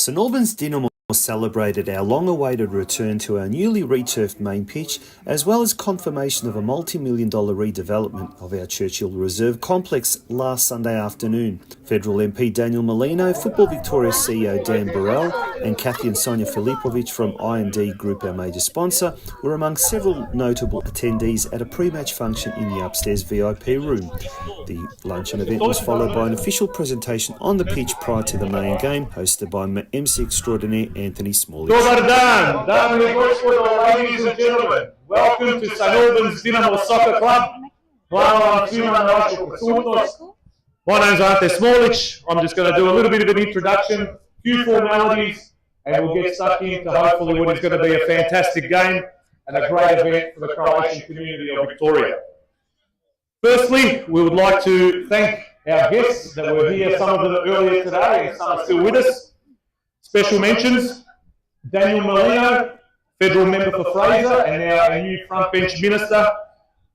St Albans Dinamo celebrated our long-awaited return to our newly returfed main pitch, as well as confirmation of a multi-million-dollar redevelopment of our Churchill Reserve complex last Sunday afternoon. Federal MP Daniel Molino, Football Victoria CEO Dan Burrell, and Kathy and Sonia Filipovic from I&D Group, our major sponsor, were among several notable attendees at a pre-match function in the upstairs VIP room. The luncheon event was followed by an official presentation on the pitch prior to the main game, hosted by MC extraordinaire Anthony Smalley. Dobar dan, dame i gospodo, ladies and gentlemen. Welcome to St Albans Dinamo Soccer Club. Hvala vam svima na vašu prisutnost. My name's Ante Smolic. I'm just going to do a little bit of an introduction, few formalities, and we'll get stuck into hopefully what is going to be a fantastic game and a great event for the Croatian community of Victoria. Firstly, we would like to thank our guests that were here, some of them earlier today and some are still with us. Special mentions, Daniel Molino, Federal Member for Fraser and now a new front bench minister,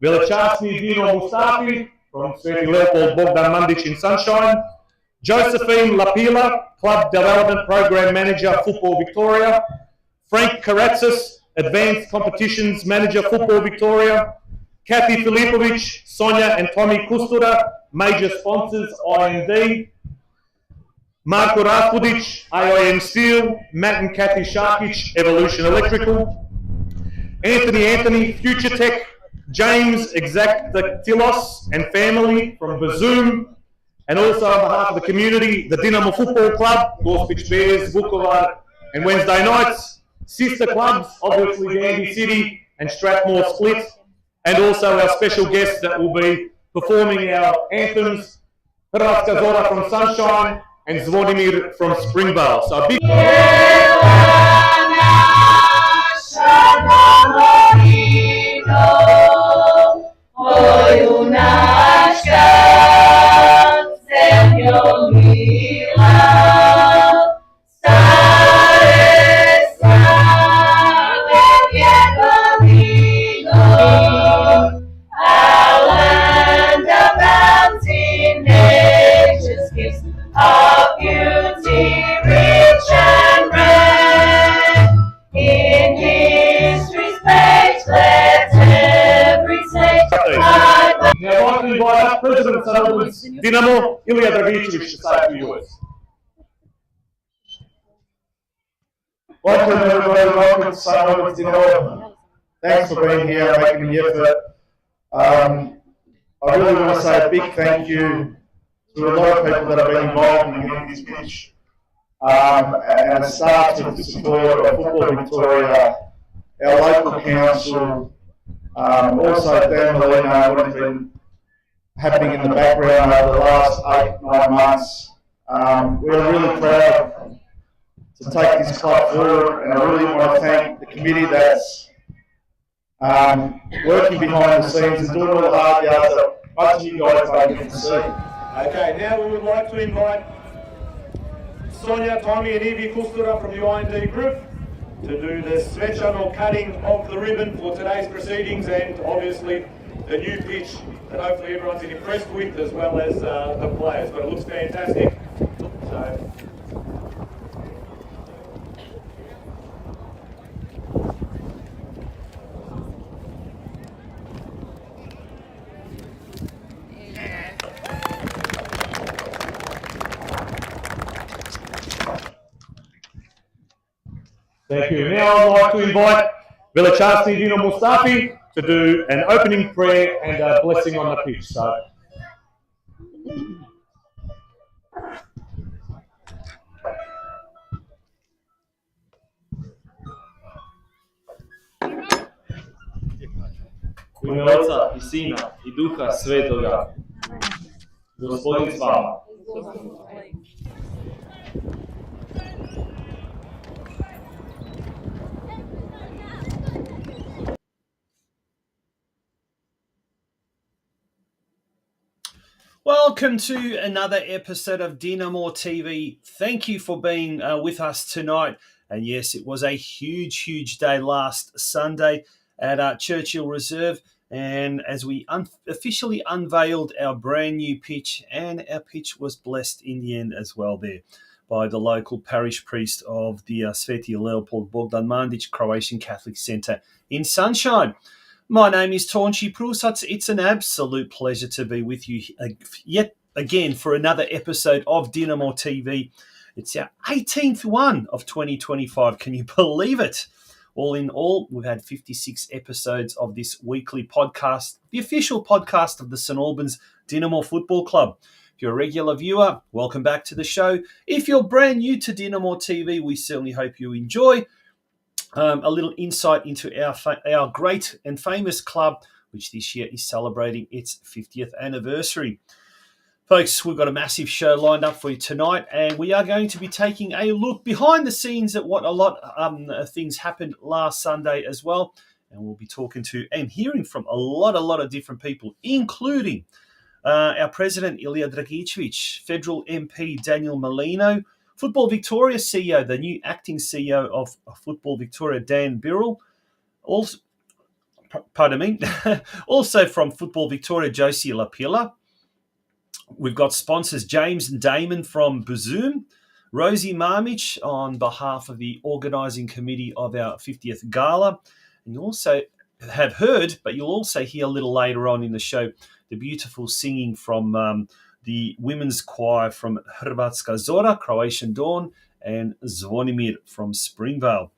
Veličasni Dino Mustafi from Sveti Leopold Bogdan Mandic in Sunshine, Josephine Lapila, Club Development Program Manager, Football Victoria, Frank Karatzis, Advanced Competitions Manager, Football Victoria, Kathy Filipovic, Sonia and Tommy Kustura, Major Sponsors, I&D, Marko Raspudic, AIM Steel, Matt and Kathy Sharkic, Evolution Electrical, Anthony, Future Tech, James Exactactilos and family from Bazoom, and also on behalf of the community, the Dinamo Football Club, Gospic Bears, Vukovar, and Wednesday nights, sister clubs, obviously Dandy City and Strathmore Split, and also our special guests that will be performing our anthems, Hrvatska Zora from Sunshine, and Zvonimir from Springvale. So a big Now I'd like to invite up President of St Albans Dinamo, Ilija Dragicevic, to say a few words. Welcome everybody, welcome to St Albans Dinamo. Thanks for being here and making the effort. I really want to say a big thank you to a lot of people that have been involved in getting this pitch. And it starts with the support of Football Victoria, our local council, also Dan Molino, what has been happening in the background over the last 8-9 months. We're really proud to take this club forward, and I really want to thank the committee that's working behind the scenes and doing all the hard yards that much of you guys don't get to see. Okay, now we would like to invite Sonia, Tommy and Evie Kustura from the I&D Group to do the svečano cutting of the ribbon for today's proceedings, and obviously the new pitch that hopefully everyone's impressed with, as well as the players. But it looks fantastic. So. Thank you. Now I'd like to invite Veličasni Dino Mustafi to do an opening prayer and a blessing on the pitch. So. U ime Oca i Sina i Duha Svetoga, Gospodin s vama. Welcome to another episode of DinamoTV. Thank you for being with us tonight. And yes, it was a huge day last Sunday at Churchill Reserve. And as we officially unveiled our brand new pitch, and our pitch was blessed in the end as well there by the local parish priest of the Sveti Leopold Bogdan Mandic Croatian Catholic Centre in Sunshine. My name is Tonchi Prusac. It's an absolute pleasure to be with you yet again for another episode of DinamoTV. It's our 18th one of 2025. Can you believe it? All in all, we've had 56 episodes of this weekly podcast, the official podcast of the St Albans Dinamo Football Club. If you're a regular viewer, welcome back to the show. If you're brand new to DinamoTV, we certainly hope you enjoy a little insight into our great and famous club, which this year is celebrating its 50th anniversary. Folks, we've got a massive show lined up for you tonight, and we are going to be taking a look behind the scenes at what a lot of things happened last Sunday as well. And we'll be talking to and hearing from a lot of different people, including our President, Ilya Dragicevic, Federal MP, Daniel Molino, Football Victoria CEO, the new acting CEO of Football Victoria, Dan Birrell, also from Football Victoria, Josie Lapilla. We've got sponsors James and Damon from Bazoom, Rosie Marmich on behalf of the organising committee of our 50th Gala. And you also have heard, but you'll also hear a little later on in the show, the beautiful singing from the women's choir from Hrvatska Zora, Croatian Dawn, and Zvonimir from Springvale.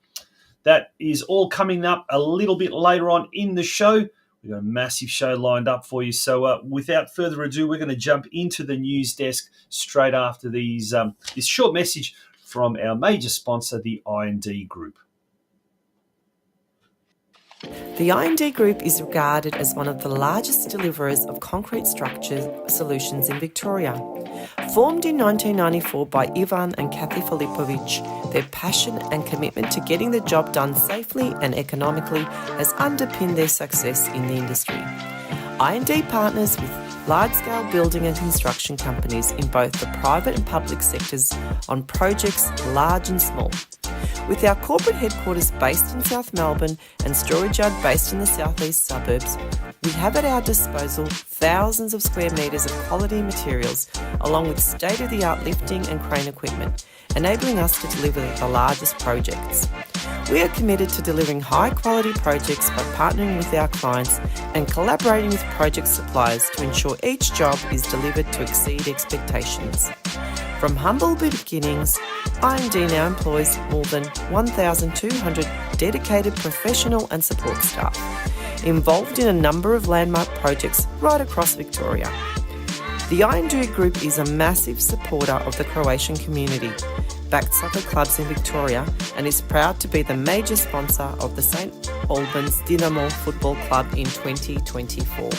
That is all coming up a little bit later on in the show. We've got a massive show lined up for you. So without further ado, we're going to jump into the news desk straight after this short message from our major sponsor, the I&D Group. The I&D Group is regarded as one of the largest deliverers of concrete structure solutions in Victoria. Formed in 1994 by Ivan and Kathy Filipovic, their passion and commitment to getting the job done safely and economically has underpinned their success in the industry. I&D partners with large-scale building and construction companies in both the private and public sectors on projects large and small. With our corporate headquarters based in South Melbourne and storage yard based in the southeast suburbs, we have at our disposal thousands of square metres of quality materials, along with state-of-the-art lifting and crane equipment, enabling us to deliver the largest projects. We are committed to delivering high-quality projects by partnering with our clients and collaborating with project suppliers to ensure each job is delivered to exceed expectations. From humble beginnings, I&D now employs more than 1,200 dedicated professional and support staff, involved in a number of landmark projects right across Victoria. The I&D Group is a massive supporter of the Croatian community, backed soccer clubs in Victoria, and is proud to be the major sponsor of the St Albans Dinamo Football Club in 2024.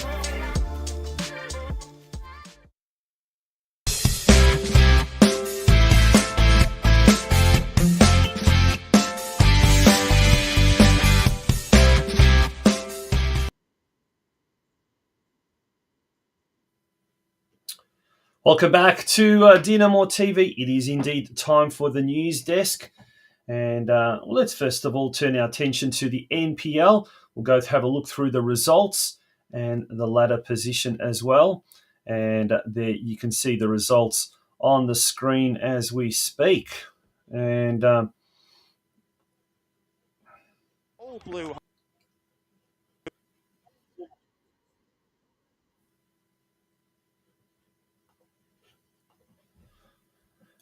Welcome back to DinamoTV. It is indeed time for the news desk. And let's first of all turn our attention to the NPL. We'll go have a look through the results and the ladder position as well. And there you can see the results on the screen as we speak. And all blue.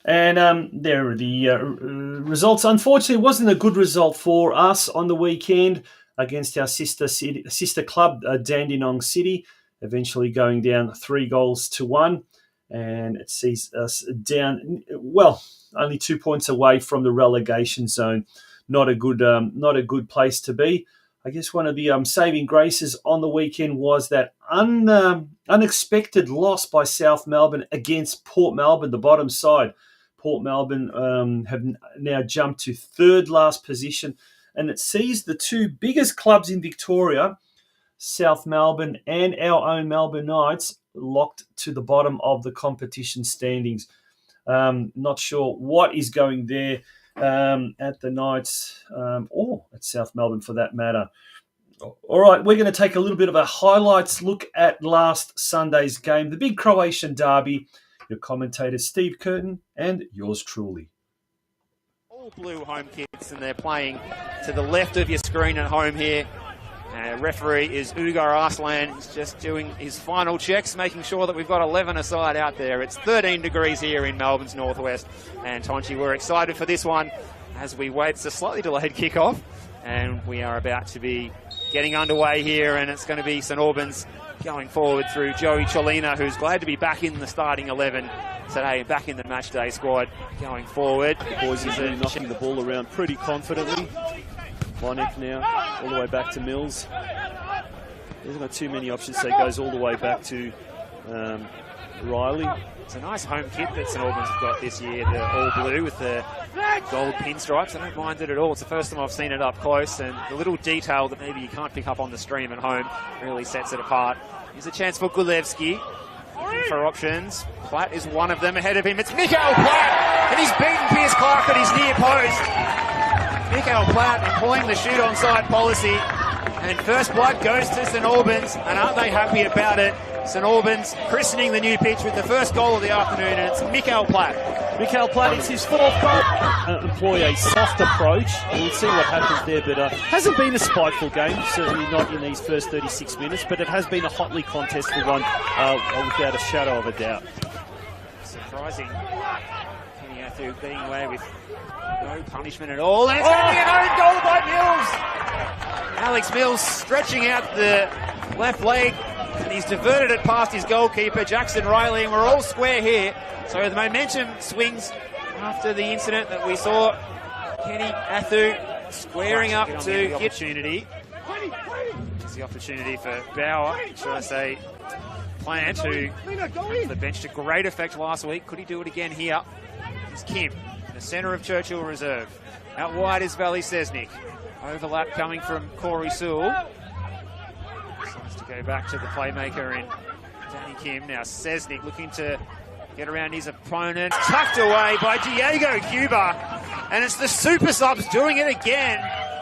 And there are the results. Unfortunately, it wasn't a good result for us on the weekend against our sister club, Dandenong City, eventually going down 3-1. And it sees us down, only 2 points away from the relegation zone. Not a good place to be. I guess one of the saving graces on the weekend was that unexpected loss by South Melbourne against Port Melbourne, the bottom side. Port Melbourne have now jumped to third last position, and it sees the two biggest clubs in Victoria, South Melbourne and our own Melbourne Knights, locked to the bottom of the competition standings. Not sure what is going there at the Knights or at South Melbourne for that matter. All right, we're going to take a little bit of a highlights look at last Sunday's game, the big Croatian derby. your commentators Steve Curtin and yours truly. All blue home kits, and they're playing to the left of your screen at home here. Referee is Ugar Arslan. He's just doing his final checks, making sure that we've got 11 aside out there. It's 13 degrees here in Melbourne's northwest. And Tonchi, we're excited for this one as we wait. It's a slightly delayed kickoff, and we are about to be getting underway here, and it's going to be St Albans going forward through Joey Cholina, who's glad to be back in the starting 11 today, back in the match day squad going forward. The boys are really knocking the ball around pretty confidently. Monek now, all the way back to Mills. There's not too many options, so he goes all the way back to Riley. It's a nice home kit that St Albans have got this year, the all blue with the gold pinstripes. I don't mind it at all. It's the first time I've seen it up close, and the little detail that maybe you can't pick up on the stream at home really sets it apart. Here's a chance for Gulevski. Looking for options. Platt is one of them. Ahead of him, it's Mikael Platt, and he's beaten Piers Clark at his near post. Mikael Platt employing the shoot on side policy, and first blood goes to St Albans, and aren't they happy about it? St Albans christening the new pitch with the first goal of the afternoon, and it's Mikael Platt. Mikael Platt, it's his fourth goal. Employ a soft approach. We'll see what happens there, but hasn't been a spiteful game, certainly not in these first 36 minutes, but it has been a hotly contested one without a shadow of a doubt. Surprising. Kenny Athu getting away with no punishment at all, and it's going to be an own goal by Mills. Alex Mills stretching out the left leg, and he's diverted it past his goalkeeper, Jackson Riley, and we're all square here. So the momentum swings after the incident that we saw. Kenny Athu squaring up to the opportunity. It's the opportunity for Bauer, should I say, Plant, who came to the bench to great effect last week. Could he do it again here? It's Kim, in the centre of Churchill Reserve. Out wide is Valley Sesnick. Overlap coming from Corey Sewell. Decides to go back to the playmaker in Danny Kim. Now Sesnick looking to get around his opponent. Tucked away by Diego Cuba. And it's the super subs doing it again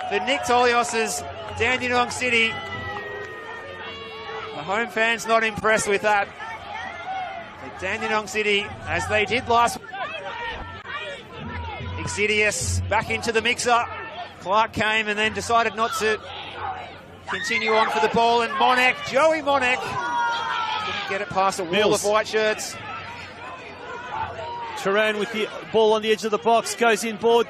for Nick Tolios's Dandenong City. The home fans not impressed with that. The Dandenong City, as they did last week. Exidius back into the mixer. Clark came and then decided not to continue on for the ball, and Monek, Joey Monek, couldn't get it past a wall Mills. of white shirts. Turan with the ball on the edge of the box, goes inboard.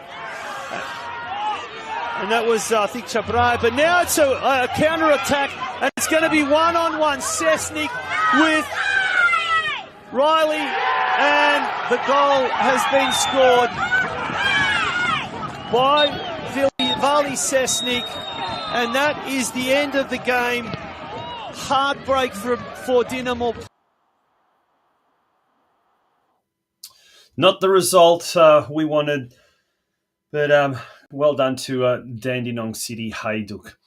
And that was, I think, Chabrai. But now it's a counter-attack, and it's going to be one-on-one. Sesnick with Riley, and the goal has been scored by Vali Sesnick, and that is the end of the game. Heartbreak for Dinamo. Not the result we wanted, but well done to Dandenong City Hajduk.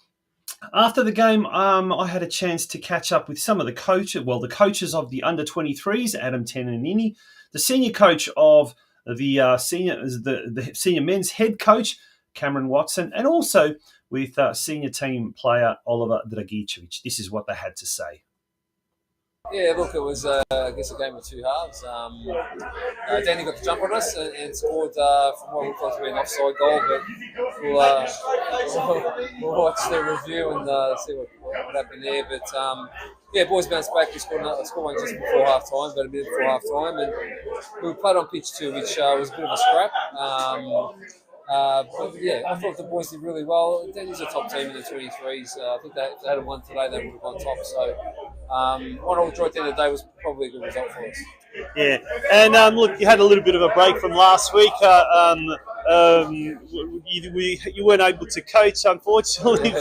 After the game, I had a chance to catch up with some of the coaches of the under-23s, Adam Tenanini, the senior coach of the senior men's head coach, Cameron Watson, and also with senior team player Oliver Dragicevic. This is what they had to say. Yeah, look, it was, I guess, a game of two halves. Danny got the jump on us and scored from what looked like to be an offside goal, but we'll watch the review and see what happened there. But, yeah, boys bounced back. We scored one just before half-time, about a minute before half-time, and we played on pitch too, which was a bit of a scrap. But yeah, I thought the boys did really well. Danny's a top team in the 23s. I think if they had won today, they would have gone top. So, what I enjoyed at the end of the day was probably a good result for us. Yeah, and look, you had a little bit of a break from last week. You weren't able to coach, unfortunately,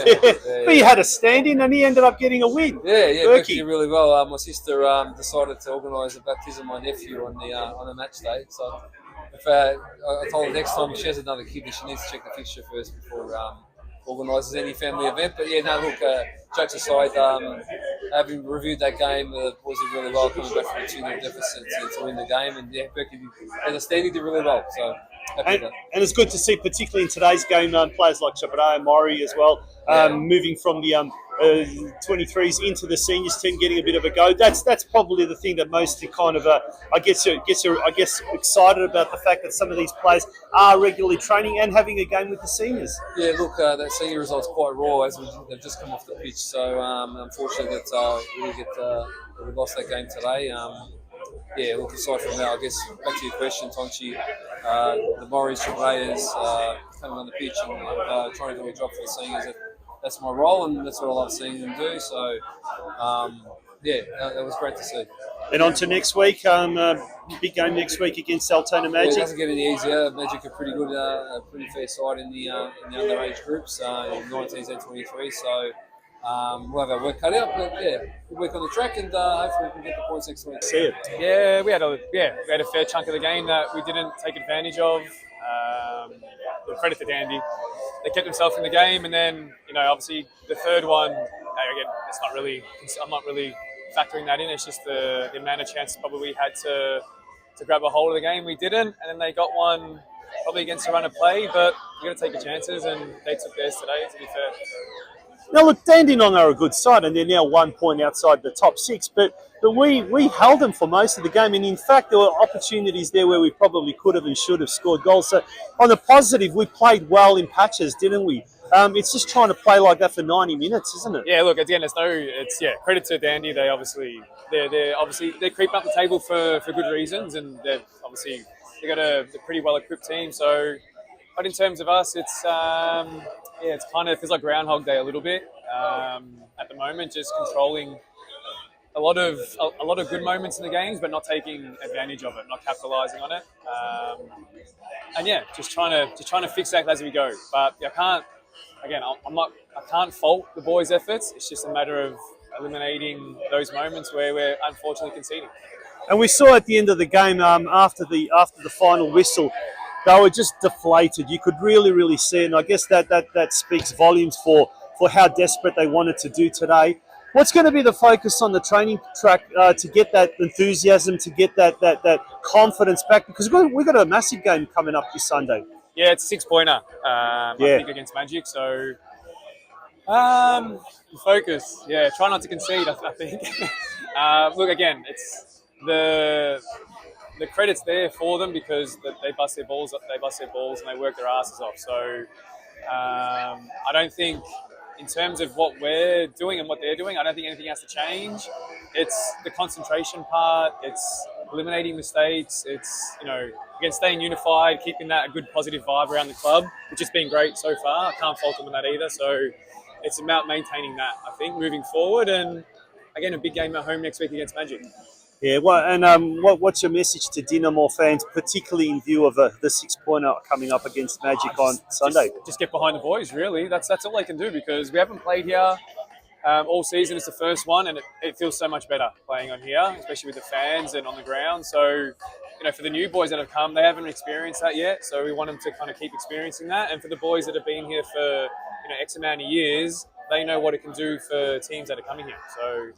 but you had a stand-in, and he ended up getting a win. Yeah, Berkey did really well. My sister decided to organise a baptism of my nephew on a match day. So, I told her next time she has another kid, she needs to check the fixture first before organises any family event. But yeah, no, look, jokes aside, having reviewed that game, the boys did really well coming back from a 2-0 deficit to win the game. And yeah, Berkey, as a standing, did really well. So happy with that. And it's good to see, particularly in today's game, players like Chabra and Maury as well, moving from the 23s into the seniors team, getting a bit of a go. That's probably the thing that most kind of gets you excited about the fact that some of these players are regularly training and having a game with the seniors. Yeah, look, that senior result's quite raw as they've just come off the pitch. So unfortunate that we lost that game today. Yeah, look, aside from that, I guess back to your question, Tonchi, the Morris players coming on the pitch and trying to do a job for the seniors. That's my role, and that's what I love seeing them do. So, yeah, that was great to see. And on to next week, big game next week against Altona Magic. Yeah, it doesn't get any easier. Magic are pretty good, a pretty fair side in the underage groups, 19s and 23. So we'll have our work cut out, but yeah, good work on the track, and hopefully we can get the points next week. See it. Yeah, we had a fair chunk of the game that we didn't take advantage of. Credit to Dandy. They kept themselves in the game, and then obviously the third one. Again, I'm not really factoring that in. It's just the amount of chances probably we had to grab a hold of the game. We didn't, and then they got one probably against a run of play. But you got to take your chances, and they took theirs today. To be fair. Now look, Dandenong are a good side, and they're now 1 point outside the top six. But we held them for most of the game, and in fact there were opportunities there where we probably could have and should have scored goals. So on the positive, we played well in patches, didn't we? It's just trying to play like that for 90 minutes, isn't it? Yeah, look, again, credit to Dandy. They're creeping up the table for good reasons, and they've got a pretty well equipped team. So, but in terms of us, it's kind of feels like Groundhog Day a little bit at the moment, just controlling a lot of good moments in the games, but not taking advantage of it, not capitalising on it, and yeah, just trying to fix that as we go. But I can't. Again, I can't fault the boys' efforts. It's just a matter of eliminating those moments where we're unfortunately conceding. And we saw at the end of the game, after the final whistle, they were just deflated. You could really see it, and I guess that speaks volumes for how desperate they wanted to do today. What's going to be the focus on the training track to get that enthusiasm, to get that confidence back? Because we've got a massive game coming up this Sunday. Yeah, it's a 6-pointer, I think, against Magic. So, focus. Yeah, try not to concede, I think. Look, again, it's the credit's there for them because they bust their balls, and they work their asses off. So, I don't think, in terms of what we're doing and what they're doing, I don't think anything has to change. It's the concentration part. It's eliminating mistakes. It's, again, staying unified, keeping that a good positive vibe around the club, which has been great so far. I can't fault them on that either. So it's about maintaining that, I think, moving forward. And again, a big game at home next week against Magic. Yeah, what's your message to Dinamo fans, particularly in view of the 6-pointer coming up against Magic on Sunday? Just get behind the boys, really. That's all they can do, because we haven't played here all season. It's the first one, and it feels so much better playing on here, especially with the fans and on the ground. So, for the new boys that have come, they haven't experienced that yet. So we want them to kind of keep experiencing that. And for the boys that have been here for X amount of years, they know what it can do for teams that are coming here. So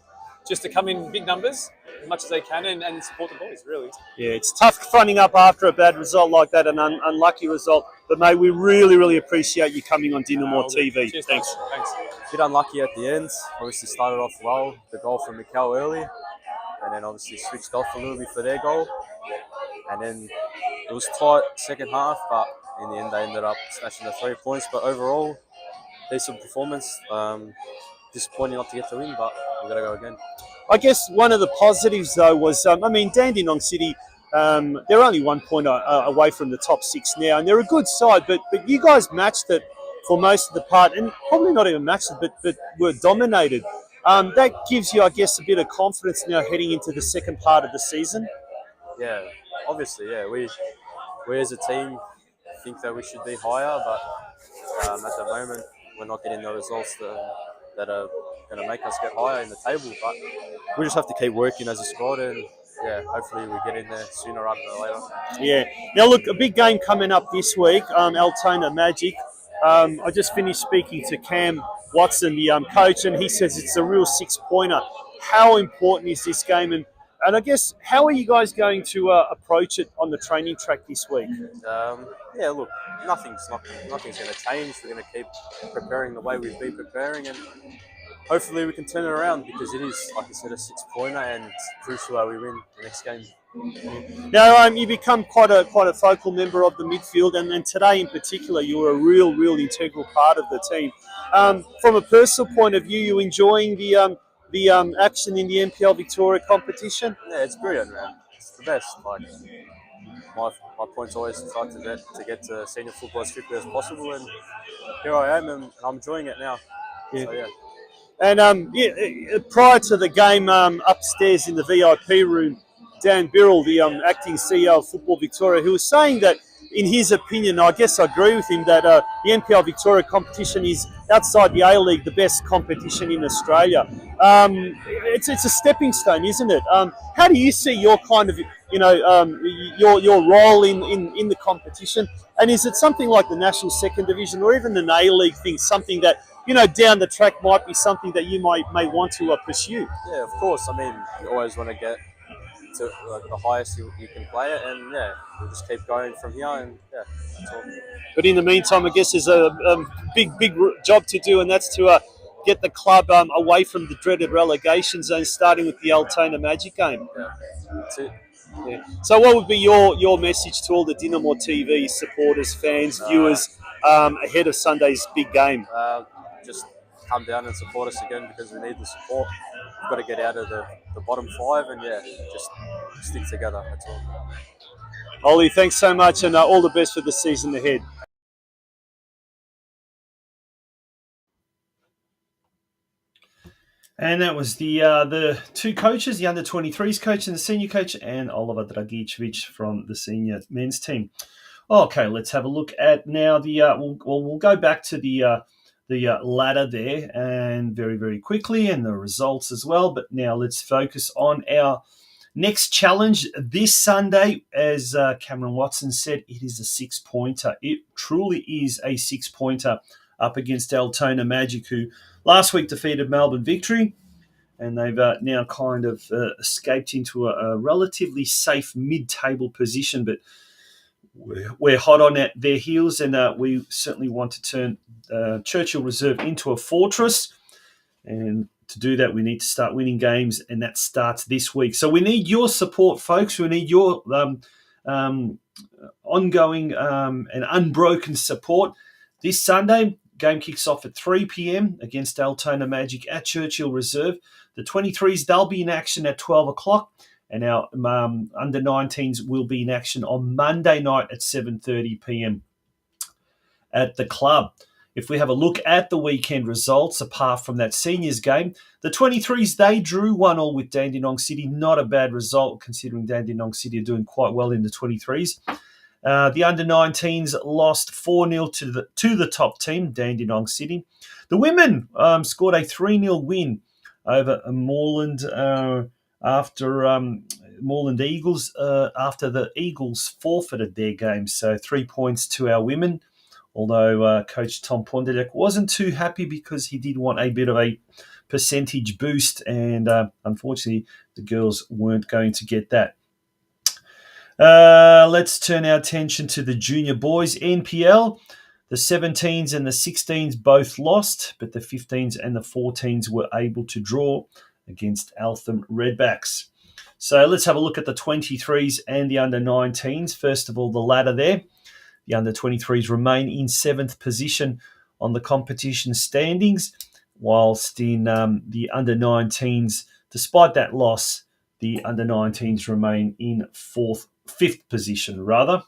just to come in big numbers as much as they can and support the boys, really. Yeah, it's tough fronting up after a bad result like that, an unlucky result. But, mate, we really appreciate you coming on DinamoTV. Cheers, Thanks. A bit unlucky at the end. Obviously started off well, the goal from Mikel early, and then obviously switched off a little bit for their goal. And then it was tight second half, but in the end they ended up snatching the 3 points. But overall, decent performance. Disappointing not to get the win, but we've got to go again. I guess one of the positives, though, was, Dandenong City, they're only 1 point away from the top six now, and they're a good side, but you guys matched it for most of the part, and probably not even matched it, but were dominated. That gives you, I guess, a bit of confidence now heading into the second part of the season. Yeah, obviously, yeah. We as a team think that we should be higher, but at the moment we're not getting the results that are going to make us get higher in the table. But we just have to keep working as a squad, and yeah, hopefully we get in there sooner rather than later. Yeah. Now look, a big game coming up this week, Altona Magic. I just finished speaking to Cam Watson, the coach, and he says it's a real 6-pointer. How important is this game? And And I guess, how are you guys going to approach it on the training track this week? Yeah, look, nothing's going to change. We're going to keep preparing the way we've been preparing, and hopefully we can turn it around, because it is, like I said, a 6-pointer, and it's crucial that we win the next game. Now, you become quite a focal member of the midfield, and today in particular, you were a real integral part of the team. From a personal point of view, you enjoying the action in the NPL Victoria competition? Yeah, it's brilliant, man. It's the best. Like, my point's always try to get to senior football as quickly as possible, and here I am, and I'm enjoying it now. Yeah. So, yeah. And prior to the game, upstairs in the VIP room, Dan Birrell, the acting CEO of Football Victoria, who was saying that, in his opinion, I guess I agree with him, that the NPL Victoria competition is, outside the A-League, the best competition in Australia. It's a stepping stone, isn't it? How do you see your kind of, your role in the competition? And is it something like the National Second Division, or even an A-League thing, something that, down the track might be something that you may want to pursue? Yeah, of course. I mean, you always want to get to the highest you can play it, and yeah, we'll just keep going from here, and yeah, that's all. But in the meantime, I guess there's a big job to do, and that's to get the club away from the dreaded relegation zone, starting with the Altona Magic game. Yeah, that's it. Yeah. So what would be your message to all the DinamoTV supporters, fans, viewers ahead of Sunday's big game? Just come down and support us again, because we need the support. We've got to get out of the bottom 5, and yeah, just stick together. That's all. Ollie, thanks so much, and all the best for the season ahead. And that was the two coaches, the under-23s coach and the senior coach, and Oliver Dragicevic from the senior men's team. Okay, let's have a look at now the. We'll go back to the ladder there, and very quickly, and the results as well. But now let's focus on our next challenge this Sunday. As Cameron Watson said, it is a 6-pointer. It truly is a 6-pointer up against Altona Magic, who last week defeated Melbourne Victory, and they've now kind of escaped into a relatively safe mid-table position, but we're hot on their heels, and we certainly want to turn Churchill Reserve into a fortress. And to do that, we need to start winning games, and that starts this week. So we need your support, folks. We need your ongoing and unbroken support. This Sunday, game kicks off at 3 p.m. against Altona Magic at Churchill Reserve. The 23s, they'll be in action at 12 o'clock. And our under-19s will be in action on Monday night at 7:30 p.m. at the club. If we have a look at the weekend results, apart from that seniors game, the 23s, they drew 1-1 with Dandenong City. Not a bad result, considering Dandenong City are doing quite well in the 23s. The under-19s lost 4-0 to the top team, Dandenong City. The women scored a 3-0 win over Moreland after Moreland Eagles, after the Eagles forfeited their game. So 3 points to our women, although Coach Tom Pondelek wasn't too happy, because he did want a bit of a percentage boost, and unfortunately the girls weren't going to get that. Let's turn our attention to the junior boys NPL. The 17s and the 16s both lost, but the 15s and the 14s were able to draw against Eltham Redbacks. So let's have a look at the 23s and the under-19s. First of all, the ladder there. The under-23s remain in 7th position on the competition standings, whilst in the under-19s, despite that loss, the under-19s remain in 5th position, rather.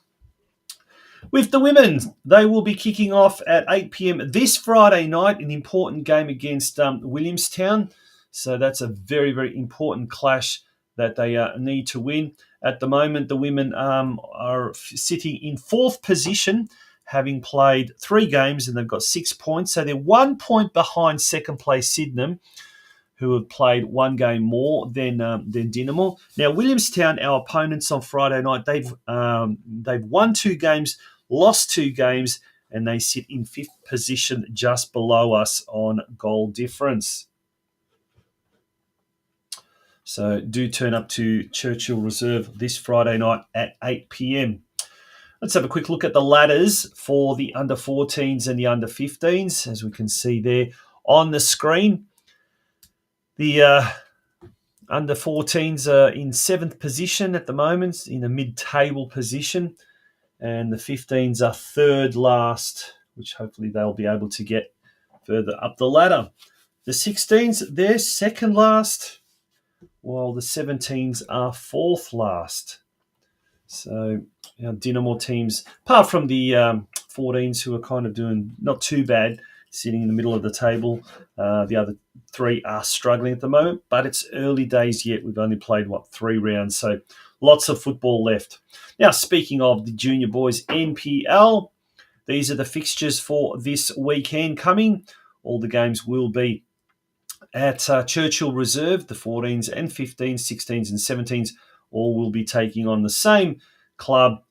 With the women, they will be kicking off at 8 p.m. this Friday night, an important game against Williamstown. So that's a very important clash that they need to win. At the moment, the women are sitting in 4th position, having played 3 games, and they've got 6 points. So they're 1 point behind second place Sydenham, who have played 1 game more than Dinamo. Now, Williamstown, our opponents on Friday night, they've won 2 games, lost 2 games, and they sit in 5th position, just below us on goal difference. So do turn up to Churchill Reserve this Friday night at 8 p.m. Let's have a quick look at the ladders for the under 14s and the under 15s, as we can see there on the screen. The under 14s are in 7th position at the moment, in a mid-table position, and the 15s are 3rd last, which hopefully they'll be able to get further up the ladder. The 16s, they're 2nd last, while the 17s are 4th last. So our Dynamo teams, apart from the 14s who are kind of doing not too bad, sitting in the middle of the table, the other 3 are struggling at the moment, but it's early days yet. We've only played, 3 rounds, so lots of football left. Now, speaking of the junior boys NPL, these are the fixtures for this weekend coming. All the games will be at Churchill Reserve. The 14s and 15s, 16s and 17s all will be taking on the same club,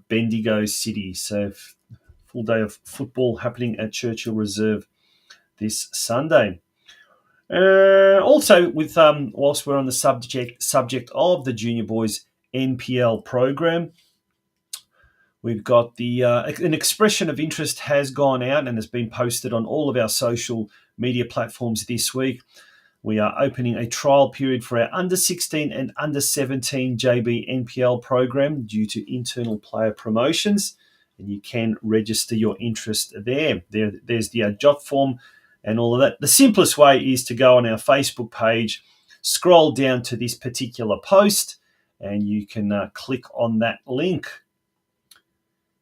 Bendigo City. So full day of football happening at Churchill Reserve this Sunday. Also, with whilst we're on the subject of the junior boys NPL program, we've got the an expression of interest has gone out and has been posted on all of our social media platforms this week. We are opening a trial period for our under 16 and under 17 JB NPL program due to internal player promotions, and you can register your interest there. There's the jot form and all of that. The simplest way is to go on our Facebook page, scroll down to this particular post, and you can click on that link.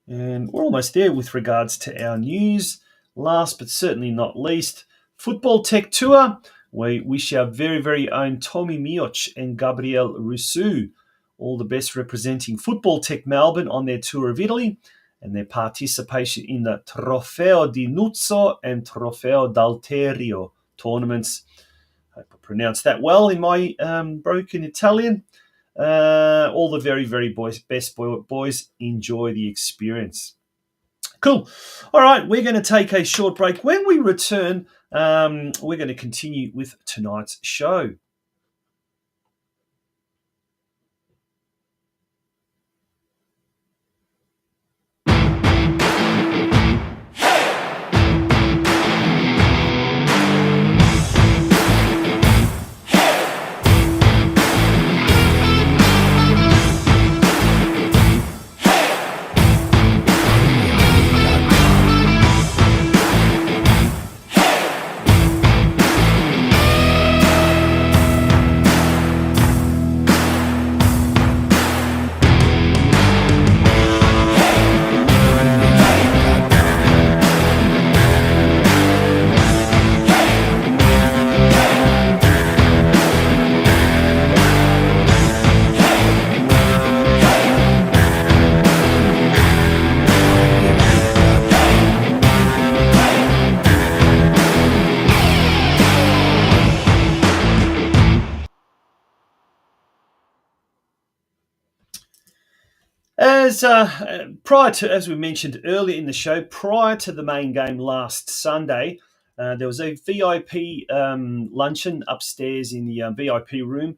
And we're almost there with regards to our news. Last but certainly not least, Football Tech Tour. We wish our very, very own Tommy Mioch and Gabriel Rousseau all the best representing Football Tech Melbourne on their tour of Italy and their participation in the Trofeo di Nuzzo and Trofeo d'Alterio tournaments. I hope I pronounced that well in my broken Italian. All the very, very best boys enjoy the experience. Cool. All right, we're going to take a short break. When we return, we're going to continue with tonight's show. As we mentioned earlier in the show, prior to the main game last Sunday, there was a VIP luncheon upstairs in the VIP room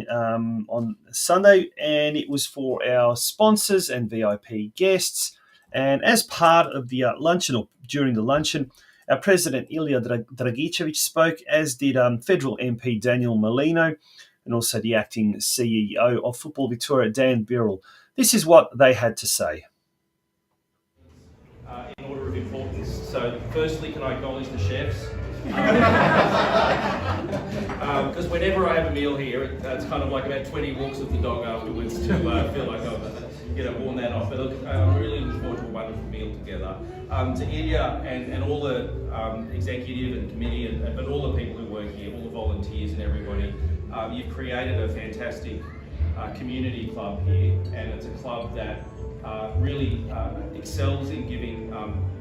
on Sunday, and it was for our sponsors and VIP guests. And as part of the luncheon, or during the luncheon, our president Ilya Dragicevic spoke, as did federal MP Daniel Molino, and also the acting CEO of Football Victoria, Dan Birrell. This is what they had to say. In order of importance. So firstly, can I acknowledge the chefs? Because whenever I have a meal here, it's kind of like about 20 walks of the dog afterwards to feel like I've worn that off. But look, I'm really looking forward to a wonderful meal together. To Ilya and all the executive and committee, but all the people who work here, all the volunteers and everybody, you've created a fantastic community club here, and it's a club that really excels in giving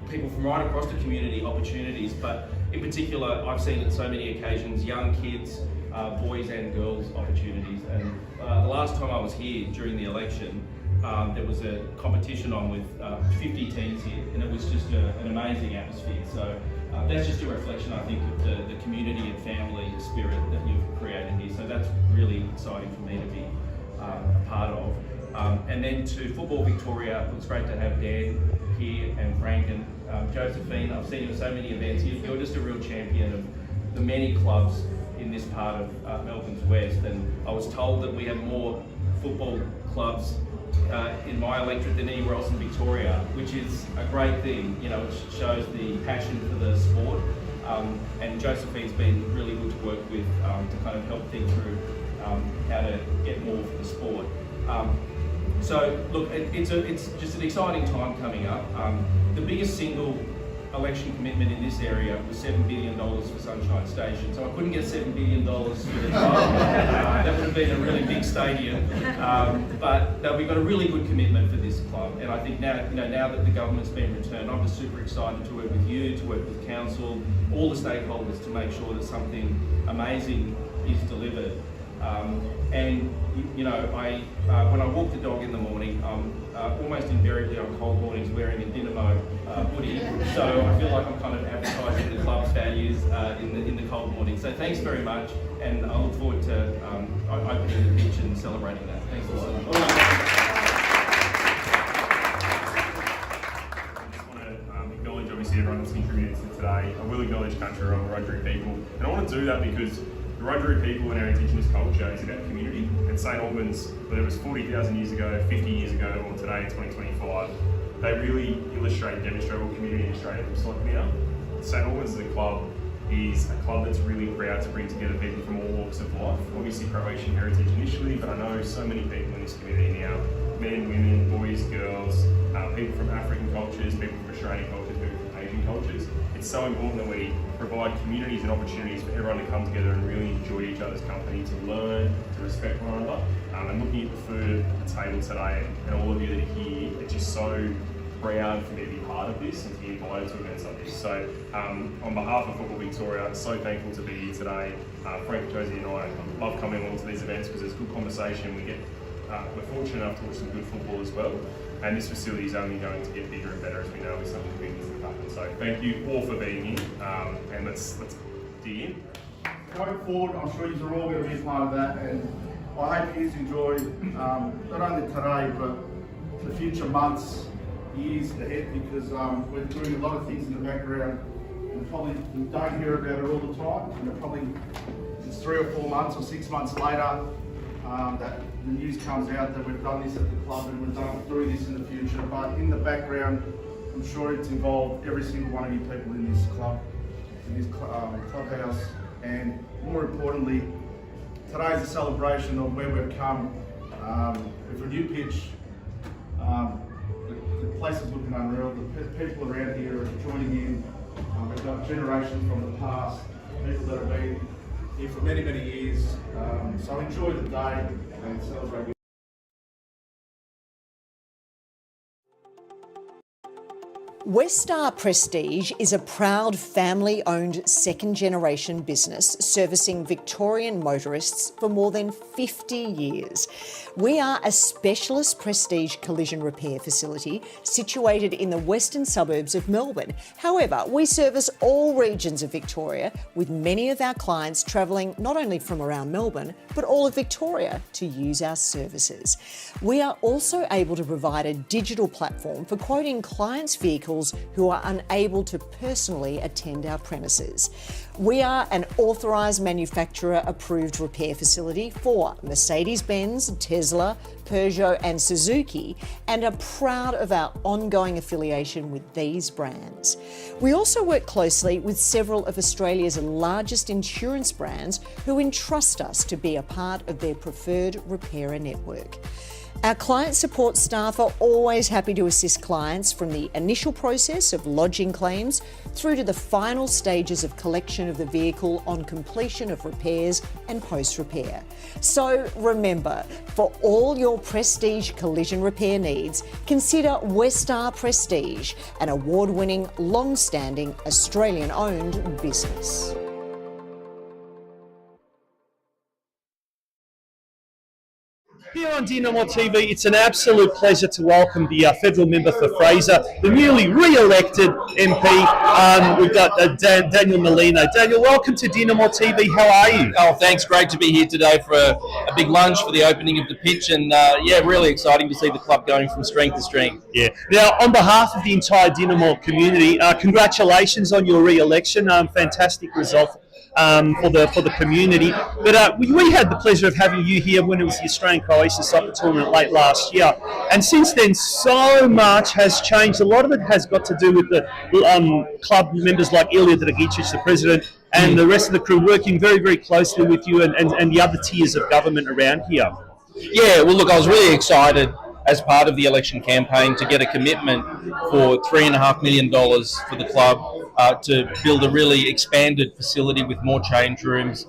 people from right across the community opportunities, but in particular, I've seen at so many occasions young kids, boys and girls opportunities. And the last time I was here during the election, there was a competition on with 50 teams here, and it was just an amazing atmosphere. So that's just a reflection, I think, of the community and family spirit that you've created here. So that's really exciting for me to be a part of. And then to Football Victoria, it's great to have Dan here and Frank and Josephine. I've seen you at so many events. You're just a real champion of the many clubs in this part of Melbourne's West. And I was told that we have more football clubs in my electorate than anywhere else in Victoria, which is a great thing. You know, it shows the passion for the sport. And Josephine's been really good to work with to kind of help think through how to get more for the sport. So look, it's just an exciting time coming up. The biggest single election commitment in this area was $7 billion for Sunshine Station. So I couldn't get $7 billion for the club. That would have been a really big stadium. But we've got a really good commitment for this club. And I think now, now that the government's been returned, I'm just super excited to work with you, to work with council, all the stakeholders to make sure that something amazing is delivered. And you know, when I walk the dog in the morning, almost invariably on cold mornings wearing a Dynamo hoodie. So I feel like I'm kind of advertising the club's values in the cold morning. So thanks very much, and I look forward to opening the pitch and celebrating that. Thanks a lot. I just want to acknowledge obviously everyone that's contributed to today. I will acknowledge country or Wiradjuri people, and I want to do that because the Wiradjuri people and our Indigenous culture is about community. And St Albans, whether it was 40,000 years ago, 50 years ago, or today in 2025, they really illustrate and demonstrate what community in Australia looks like now. St Albans as a club is a club that's really proud to bring together people from all walks of life. Obviously Croatian heritage initially, but I know so many people in this community now, men, women, boys, girls, people from African cultures, people from Australian cultures, people from Asian cultures. It's so important that we provide communities and opportunities for everyone to come together and really enjoy each other's company, to learn, to respect one another. And looking at the food at the table today, and all of you that are here, it's just so proud for me to be part of this and to be invited to events like this. So on behalf of Football Victoria, I'm so thankful to be here today. Frank, Josie and I love coming along to these events because there's good conversation. We're fortunate enough to watch some good football as well. And this facility is only going to get bigger and better as we know with some of the big things that happen. So thank you all for being here, and let's dig in. Going forward, I'm sure you're all going to be a part of that, and I hope you enjoy not only today but the future months, years ahead, because we're doing a lot of things in the background and probably we don't hear about it all the time, and probably it's 3 or 4 months or 6 months later that the news comes out that we've done this at the club and we're doing this in the future. But in the background, I'm sure it's involved every single one of you people in this club, in this clubhouse, and more importantly, today is a celebration of where we've come. With a new pitch, the place is looking unreal. The people around here are joining in. We've got generations from the past, people that have been here for many, many years. So enjoy the day and celebrate. Westar Prestige is a proud family-owned second-generation business servicing Victorian motorists for more than 50 years. We are a specialist prestige collision repair facility situated in the western suburbs of Melbourne. However, we service all regions of Victoria, with many of our clients travelling not only from around Melbourne, but all of Victoria to use our services. We are also able to provide a digital platform for quoting clients' vehicles who are unable to personally attend our premises. We are an authorised manufacturer approved repair facility for Mercedes-Benz, Tesla, Peugeot and Suzuki, and are proud of our ongoing affiliation with these brands. We also work closely with several of Australia's largest insurance brands who entrust us to be a part of their preferred repairer network. Our client support staff are always happy to assist clients from the initial process of lodging claims through to the final stages of collection of the vehicle on completion of repairs and post-repair. So remember, for all your prestige collision repair needs, consider Westar Prestige, an award-winning, long-standing, Australian-owned business. Here on DinamoTV, it's an absolute pleasure to welcome the federal member for Fraser, the newly re-elected MP. We've got Daniel Molino. Daniel, welcome to DinamoTV. How are you? Oh, thanks. Great to be here today for a big lunch for the opening of the pitch, and really exciting to see the club going from strength to strength. Yeah. Now, on behalf of the entire Dinamo community, congratulations on your re-election. Fantastic result. For the community, but we had the pleasure of having you here when it was the Australian-Croatia soccer tournament late last year, and since then so much has changed. A lot of it has got to do with the club members like Ilya Dragicic, the president, and the rest of the crew working very, very closely with you and the other tiers of government around here. Yeah, well, look, I was really excited as part of the election campaign to get a commitment for $3.5 million for the club to build a really expanded facility with more change rooms,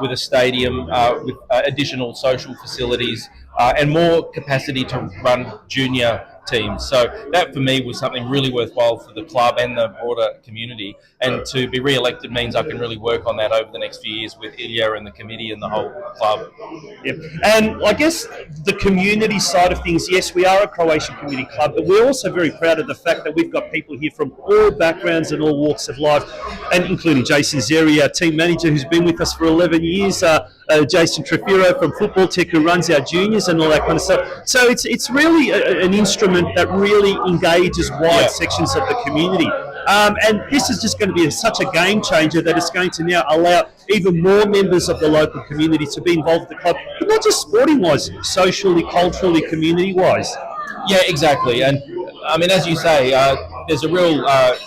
with a stadium, with additional social facilities, and more capacity to run junior teams. So that for me was something really worthwhile for the club and the broader community, and to be re-elected means I can really work on that over the next few years with Ilya and the committee and the whole club. Yep. And I guess the community side of things, yes, we are a Croatian community club, but we're also very proud of the fact that we've got people here from all backgrounds and all walks of life, and including Jason Zeri, our team manager, who's been with us for 11 years, Jason Trefiro from Football Tech, who runs our juniors and all that kind of stuff. So it's really an instrument that really engages wide sections of the community. And this is just going to be such a game changer that it's going to now allow even more members of the local community to be involved with the club, but not just sporting-wise, socially, culturally, community-wise. Yeah, exactly. And I mean, as you say, there's a real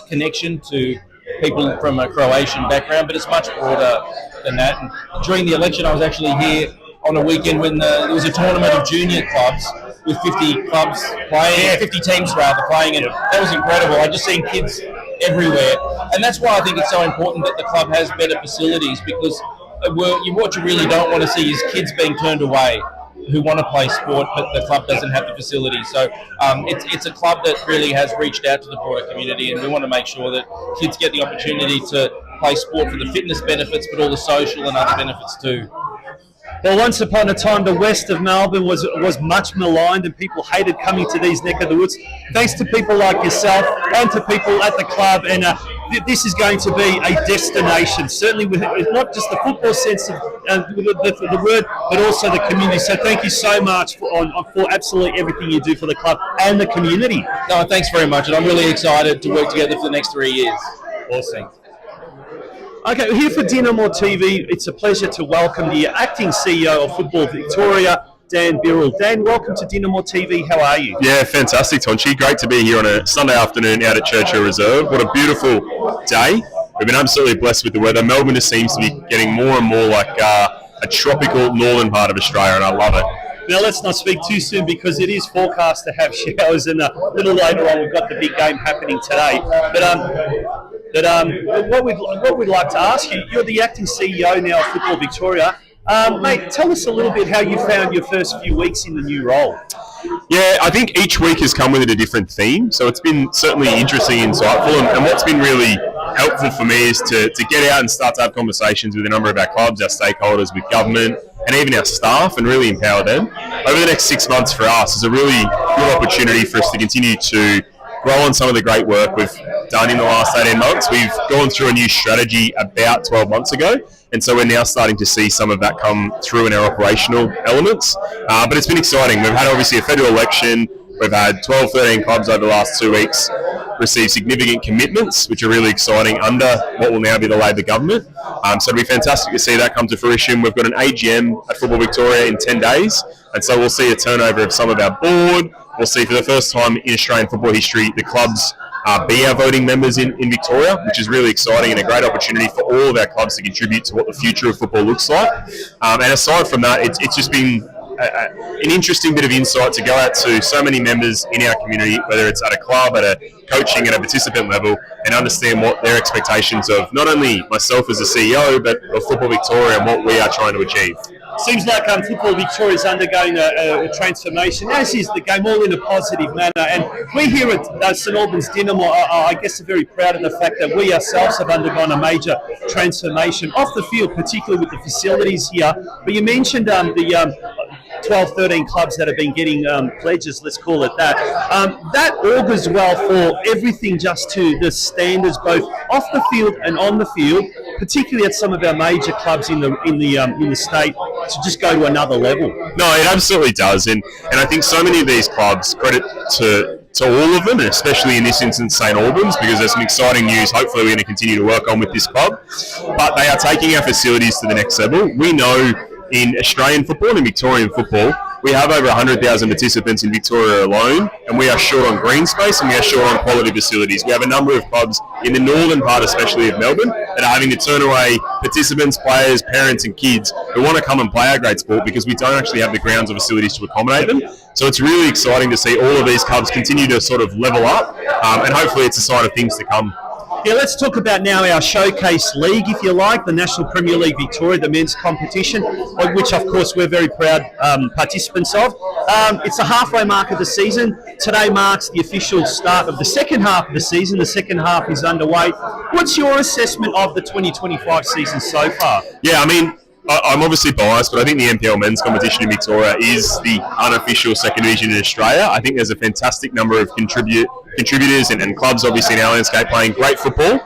connection to people from a Croatian background, but it's much broader than that. And during the election, I was actually here on a weekend when there was a tournament of junior clubs with 50 clubs playing, 50 teams rather playing, and that was incredible. I just seen kids everywhere, and that's why I think it's so important that the club has better facilities, because what you really don't want to see is kids being turned away who want to play sport, but the club doesn't have the facility. So it's a club that really has reached out to the broader community, and we want to make sure that kids get the opportunity to play sport for the fitness benefits, but all the social and other benefits too. Well, once upon a time, the west of Melbourne was much maligned, and people hated coming to these neck of the woods. Thanks to people like yourself and to people at the club, and this is going to be a destination, certainly with not just the football sense of the word, but also the community. So thank you so much for absolutely everything you do for the club and the community. No, thanks very much, and I'm really excited to work together for the next 3 years. Awesome. Okay, here for DinamoTV, it's a pleasure to welcome the acting CEO of Football Victoria, Dan Birrell. Dan, welcome to DinamoTV. How are you? Yeah, fantastic, Tonchi. Great to be here on a Sunday afternoon out at Churchill Reserve. What a beautiful day. We've been absolutely blessed with the weather. Melbourne just seems to be getting more and more like a tropical northern part of Australia, and I love it. Now, let's not speak too soon, because it is forecast to have showers, and a little later on we've got the big game happening today. But what we'd like to ask you, you're the acting CEO now of Football Victoria. Mate, tell us a little bit how you found your first few weeks in the new role. Yeah, I think each week has come with a different theme, so it's been certainly interesting, insightful, and what's been really helpful for me is to get out and start to have conversations with a number of our clubs, our stakeholders, with government, and even our staff, and really empower them. Over the next 6 months for us is a really good opportunity for us to continue to grow on some of the great work we've done in the last 18 months. We've gone through a new strategy about 12 months ago, and so we're now starting to see some of that come through in our operational elements. But it's been exciting. We've had obviously a federal election. We've had 12, 13 clubs over the last 2 weeks receive significant commitments, which are really exciting under what will now be the Labor government. So it'll be fantastic to see that come to fruition. We've got an AGM at Football Victoria in 10 days, and so we'll see a turnover of some of our board. We'll see for the first time in Australian football history the clubs be our voting members in Victoria, which is really exciting and a great opportunity for all of our clubs to contribute to what the future of football looks like. And aside from that, it's just been an interesting bit of insight to go out to so many members in our community, whether it's at a club, at a coaching and a participant level, and understand what their expectations of not only myself as a CEO, but of Football Victoria and what we are trying to achieve. Seems like Football Victoria is undergoing a transformation, as is the game, all in a positive manner. And we here at St Albans Dinamo, I guess, are very proud of the fact that we ourselves have undergone a major transformation off the field, particularly with the facilities here. But you mentioned 12, 13 clubs that have been getting pledges, let's call it that. That augurs well for everything just to the standards, both off the field and on the field, particularly at some of our major clubs in the state, to just go to another level. No, it absolutely does, and I think so many of these clubs, credit to all of them, and especially in this instance St Albans, because there's some exciting news hopefully we're going to continue to work on with this club, but they are taking our facilities to the next level. We know in Australian football and in Victorian football, we have over 100,000 participants in Victoria alone, and we are short on green space and we are short on quality facilities. We have a number of clubs in the northern part, especially of Melbourne, that are having to turn away participants, players, parents and kids who want to come and play our great sport because we don't actually have the grounds or facilities to accommodate them. So it's really exciting to see all of these clubs continue to sort of level up, and hopefully it's a sign of things to come. Yeah, let's talk about now our Showcase League, if you like, the National Premier League Victoria, the men's competition, of which, of course, we're very proud participants of. It's the halfway mark of the season. Today marks the official start of the second half of the season. The second half is underway. What's your assessment of the 2025 season so far? Yeah, I mean, I'm obviously biased, but I think the NPL men's competition in Victoria is the unofficial second division in Australia. I think there's a fantastic number of contributors and clubs, obviously, in our landscape playing great football.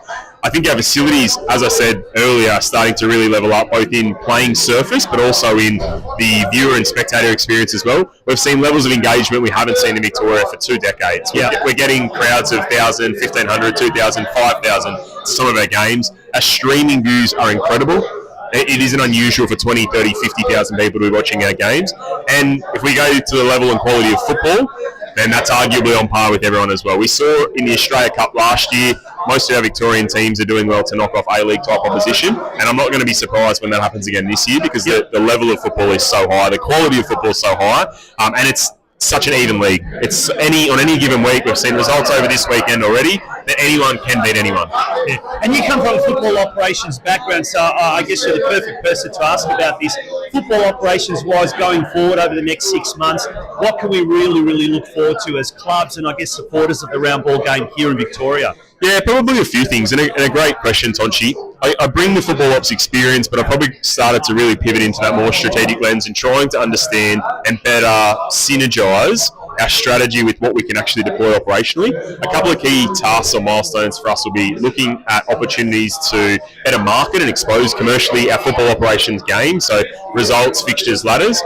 I think our facilities, as I said earlier, are starting to really level up, both in playing surface, but also in the viewer and spectator experience as well. We've seen levels of engagement we haven't seen in Victoria for 2 decades. Yeah. We're getting crowds of 1,000, 1,500, 2,000, 5,000 to some of our games. Our streaming views are incredible. It isn't unusual for 20, 30, 50,000 people to be watching our games. And if we go to the level and quality of football, then that's arguably on par with everyone as well. We saw in the Australia Cup last year, most of our Victorian teams are doing well to knock off A-League type opposition. And I'm not going to be surprised when that happens again this year, because the level of football is so high, the quality of football is so high, and it's such an even league. It's on any given week, we've seen results over this weekend already, that anyone can beat anyone. Yeah. And you come from a football operations background, so I guess you're the perfect person to ask about this. Football operations-wise, going forward over the next 6 months, what can we really look forward to as clubs and I guess supporters of the round ball game here in Victoria? Yeah, probably a few things, and a great question, Tonchi. I bring the football ops experience, but I probably started to really pivot into that more strategic lens and trying to understand and better synergise our strategy with what we can actually deploy operationally. A couple of key tasks or milestones for us will be looking at opportunities to better market and expose commercially our football operations game, so results, fixtures, ladders.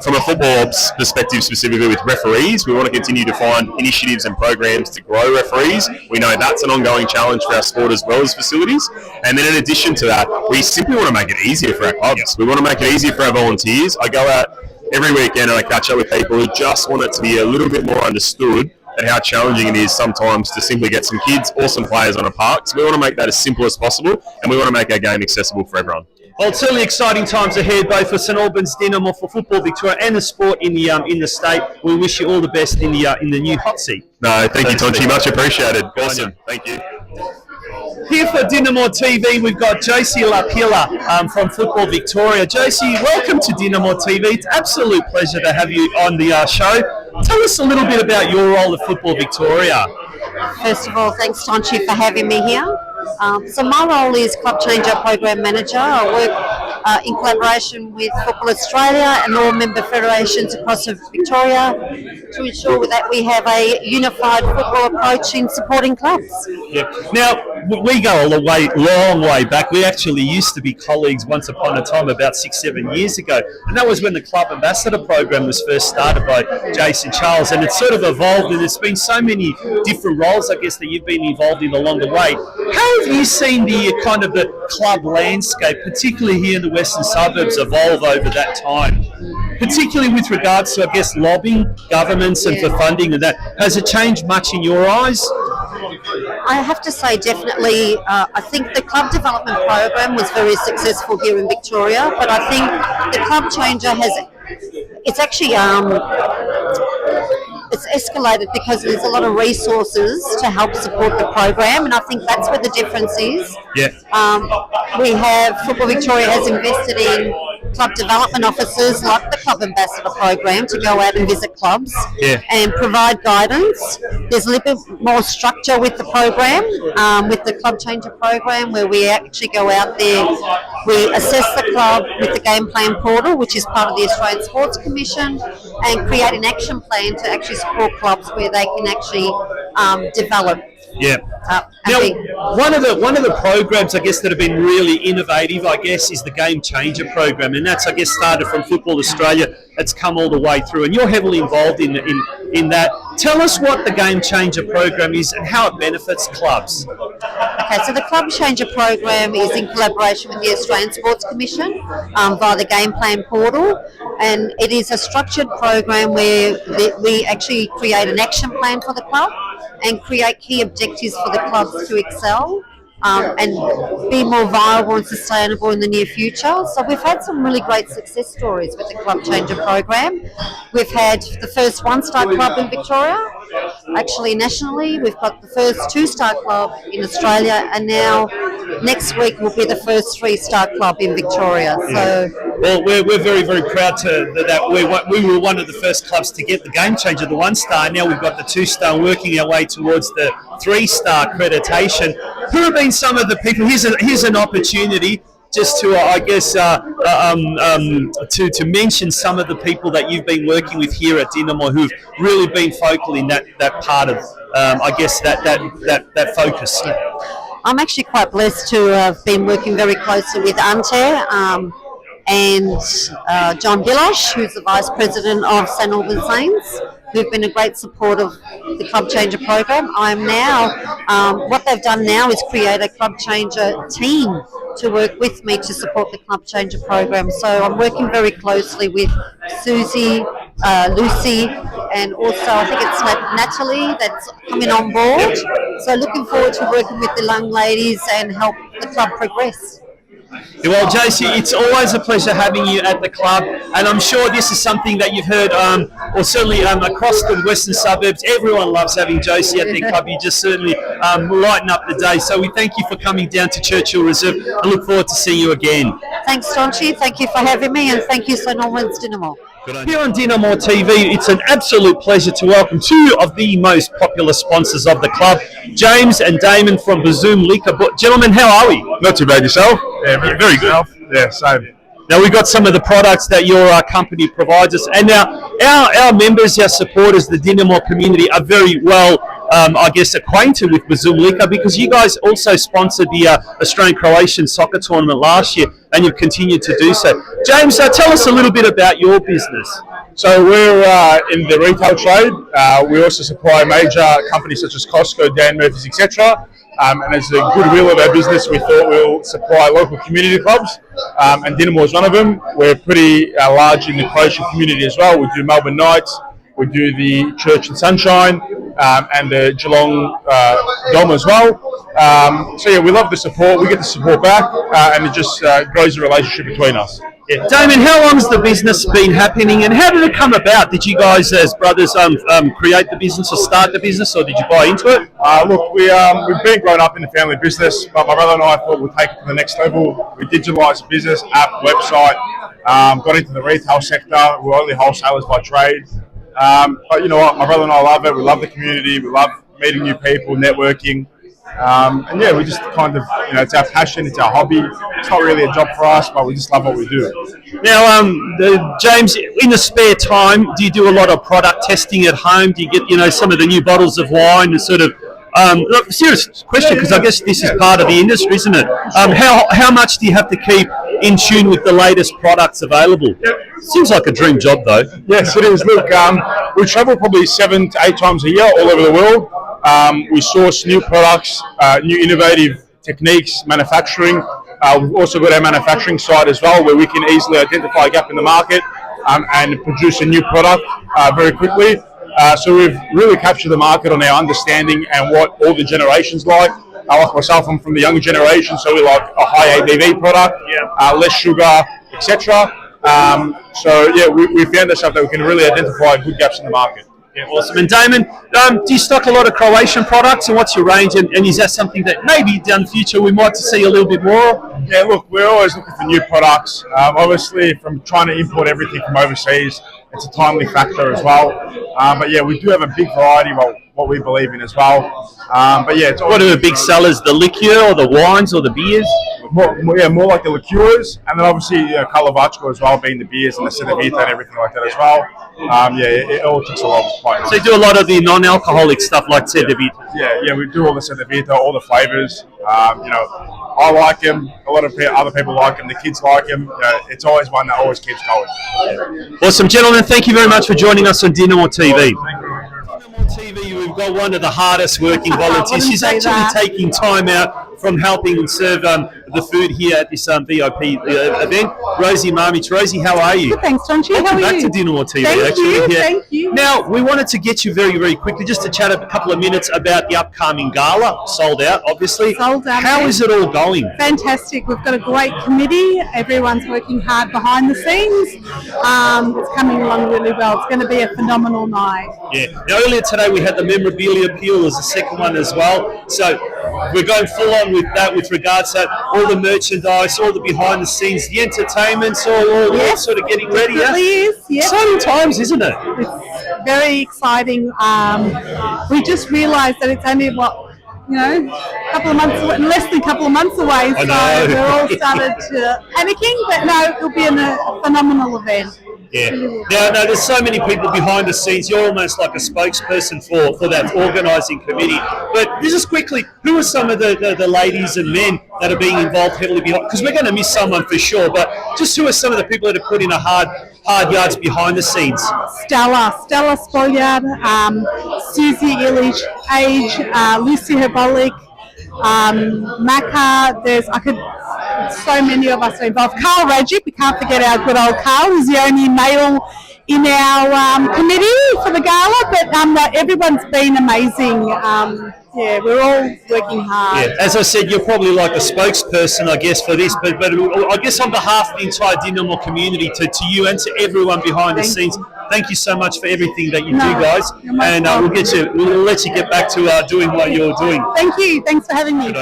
From a football ops perspective, specifically with referees, we want to continue to find initiatives and programs to grow referees. We know that's an ongoing challenge for our sport as well as facilities. And then in addition to that, we simply want to make it easier for our clubs. We want to make it easier for our volunteers. I go out every weekend and I catch up with people who just want it to be a little bit more understood and how challenging it is sometimes to simply get some kids or some players on a park. So we want to make that as simple as possible, and we want to make our game accessible for everyone. Well, it's certainly exciting times ahead, both for St Albans Dinamo, for Football Victoria, and the sport in the state. We wish you all the best in the new hot seat. No, thank you, Tonchi. Much appreciated. Awesome. Thank you. Here for DinamoTV, we've got Josie Lapilla from Football Victoria. Josie, welcome to DinamoTV. It's an absolute pleasure to have you on the show. Tell us a little bit about your role at Football Victoria. First of all, thanks, Tonchi, for having me here. So my role is Club Changer Program Manager. I work in collaboration with Football Australia and all member federations across Victoria to ensure that we have a unified football approach in supporting clubs. Yeah. Now, we go a long way back. We actually used to be colleagues once upon a time, about 6-7 years ago. And that was when the Club Ambassador program was first started by Jason Charles. And it's sort of evolved, and there's been so many different roles, I guess, that you've been involved in along the way. How have you seen the kind of the club landscape, particularly here in the western suburbs, evolve over that time? Particularly with regards to, I guess, lobbying, governments and for funding and that. Has it changed much in your eyes? I have to say, definitely, I think the club development program was very successful here in Victoria, but I think the Club Changer it's actually, it's escalated because there's a lot of resources to help support the program, and I think that's where the difference is. Yeah. We have, Football Victoria has invested in club development officers like the Club Ambassador program to go out and visit clubs and provide guidance. There's a little bit more structure with the program, with the Club Changer program, where we actually go out there, we assess the club with the game plan portal, which is part of the Australian Sports Commission, and create an action plan to actually support clubs where they can actually develop. Yeah. Now, one of the programs, I guess, that have been really innovative, I guess, is the Game Changer program, and that's, I guess, started from Football Australia. It's come all the way through, and you're heavily involved in that. Tell us what the Game Changer program is and how it benefits clubs. Okay, so the Club Changer program is in collaboration with the Australian Sports Commission via the Game Plan portal, and it is a structured program where we actually create an action plan for the club and create key objectives for the clubs to excel and be more viable and sustainable in the near future. So we've had some really great success stories with the Club Changer program. We've had the first one-star club in Victoria, actually nationally. We've got the first two-star club in Australia, and now next week will be the first three-star club in Victoria. So. Well, we're very, very proud that we were one of the first clubs to get the Game Changer, the one-star. Now we've got the two-star, working our way towards the three-star accreditation. Who have been some of the people? Here's an opportunity just to, I guess, to mention some of the people that you've been working with here at Dinamo who've really been focal in that part of, I guess, that focus. I'm actually quite blessed to have been working very closely with Ante and John Bilosh, who's the Vice President of St Albans Saints, who've been a great support of the Club Changer program. I'm now, what they've done now is create a Club Changer team to work with me to support the Club Changer program. So I'm working very closely with Susie, Lucy, and also I think it's Natalie that's coming on board. So looking forward to working with the young ladies and help the club progress. Well, JC, it's always a pleasure having you at the club, and I'm sure this is something that you've heard, or certainly across the western suburbs. Everyone loves having Josie at their club. You just certainly lighten up the day. So we thank you for coming down to Churchill Reserve. I look forward to seeing you again. Thanks, Tonchi. Thank you for having me, and thank you, St Albans Dinamo. Here on DinamoTV, it's an absolute pleasure to welcome two of the most popular sponsors of the club, James and Damon from Bazoom Liquor. Gentlemen, how are we? Not too bad, yourself? Yeah, very good. Yeah, same. Now, we've got some of the products that your company provides us, and now our members, our supporters, the Dinamo community are very well, I guess, acquainted with Bazoom Liquor, because you guys also sponsored the Australian-Croatian soccer tournament last year, and you've continued to do so. James, tell us a little bit about your business. So we're in the retail trade. We also supply major companies such as Costco, Dan Murphy's, etc. And as the goodwill of our business, we thought we'll supply local community clubs, and Dinamo is one of them. We're pretty large in the Croatian community as well. We do Melbourne Knights, we do the Church and Sunshine, and the Geelong Dom as well. So yeah, we love the support. We get the support back, and it just grows the relationship between us. Yeah. Damon, how long has the business been happening, and how did it come about? Did you guys, as brothers, create the business or start the business, or did you buy into it? Look, we've been grown up in the family business, but my brother and I thought we'd take it to the next level. We digitalised the business, app, website, got into the retail sector. We're only wholesalers by trade. But you know what, my brother and I love it. We love the community. We love meeting new people, networking. And yeah, we just kind of, you know, it's our passion, it's our hobby. It's not really a job for us, but we just love what we do. Now, James, in the spare time, do you do a lot of product testing at home? Do you get, you know, some of the new bottles of wine and sort of, look, serious question, because I guess this is part of the industry, isn't it? How much do you have to keep in tune with the latest products available? Seems like a dream job, though. Yes, it is. Look, we travel probably 7 to 8 times a year all over the world. We source new products, new innovative techniques, manufacturing. We've also got our manufacturing side as well, where we can easily identify a gap in the market and produce a new product very quickly. So we've really captured the market on our understanding and what all the generations like. Like myself, I'm from the younger generation, so we like a high ABV product, less sugar, etc. So yeah, we found ourselves that we can really identify good gaps in the market. Yeah, awesome. And Damon, do you stock a lot of Croatian products, and what's your range? And is that something that maybe down the future we might see a little bit more? Yeah, look, we're always looking for new products. Obviously, from trying to import everything from overseas, it's a timely factor as well. But yeah, we do have a big variety of what we believe in as well. But yeah, what are the big sellers? The liqueur, or the wines, or the beers? More like the liqueurs, and then obviously Karlovačko as well, being the beers and the Cedevita and everything like that as well. It all takes a lot of point. So you do a lot of the non-alcoholic stuff like Cedevita? Yeah, we do all the Cedevita, all the flavours. I like them. A lot of other people like them. The kids like them. It's always one that always keeps going. Awesome, gentlemen. Thank you very much for joining us on Dinamo TV. TV, we've got one of the hardest working volunteers. She's actually taking time out from helping and serve the food here at this VIP event. Rosie Marmich. Rosie, how are you? Good, thanks, Jonchy. How are you? Back to Dinamo TV, Thank you. Now, we wanted to get you very, very quickly just to chat a couple of minutes about the upcoming gala. Sold out, obviously. Sold out. How is it all going? Fantastic. We've got a great committee. Everyone's working hard behind the scenes. It's coming along really well. It's going to be a phenomenal night. Yeah. Now, earlier today we had the memorabilia appeal as the second one as well. So we're going full on with that with regards to all the merchandise, all the behind the scenes, the entertainment's all sort of getting ready. It really is. Yep. Exciting times, isn't it? It's very exciting. We just realised that it's only couple of months away, less than a couple of months away. So we're all started panicking, but no, it'll be a phenomenal event. Yeah. Now, there's so many people behind the scenes. You're almost like a spokesperson for that organising committee. But just quickly, who are some of the ladies and men that are being involved heavily behind? Because we're going to miss someone for sure. But just who are some of the people that are putting a hard yards behind the scenes? Stella Spoljard, Susie Illich, Age, Lucy Herbolik, Maka. So many of us are involved. Carl Rajic, we can't forget our good old Carl, who's the only male in our committee for the gala, but everyone's been amazing. We're all working hard. Yeah, as I said, you're probably like a spokesperson, I guess, for this, but I guess on behalf of the entire Dinamo community, to you and to everyone behind the scenes, thank you so much for everything that you do, guys. And we'll let you get back to doing what you're doing. Thank you. Thanks for having me.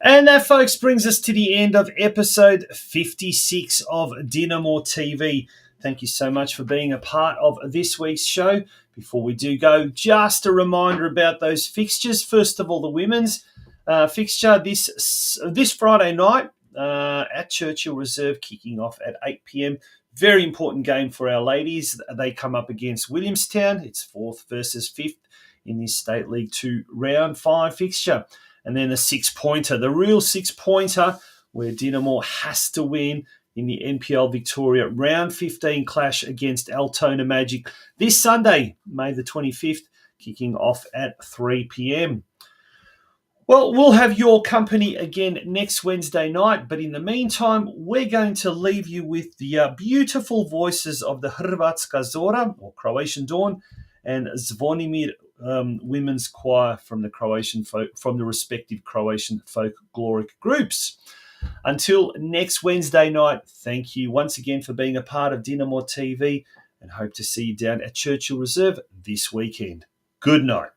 And that, folks, brings us to the end of episode 56 of Dinamo TV. Thank you so much for being a part of this week's show. Before we do go, just a reminder about those fixtures. First of all, the women's fixture this Friday night at Churchill Reserve, kicking off at 8 p.m. Very important game for our ladies. They come up against Williamstown. It's 4th versus 5th in this State League 2 Round 5 fixture. And then a 6-pointer, the real 6-pointer, where Dinamo has to win in the NPL Victoria Round 15 clash against Altona Magic this Sunday, May the 25th, kicking off at 3 p.m. Well, we'll have your company again next Wednesday night, but in the meantime, we're going to leave you with the beautiful voices of the Hrvatska Zora, or Croatian Dawn, and Zvonimir women's choir from the respective Croatian folkloric groups. Until next Wednesday night, thank you once again for being a part of Dinamo TV, and hope to see you down at Churchill Reserve this weekend. Good night.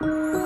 you.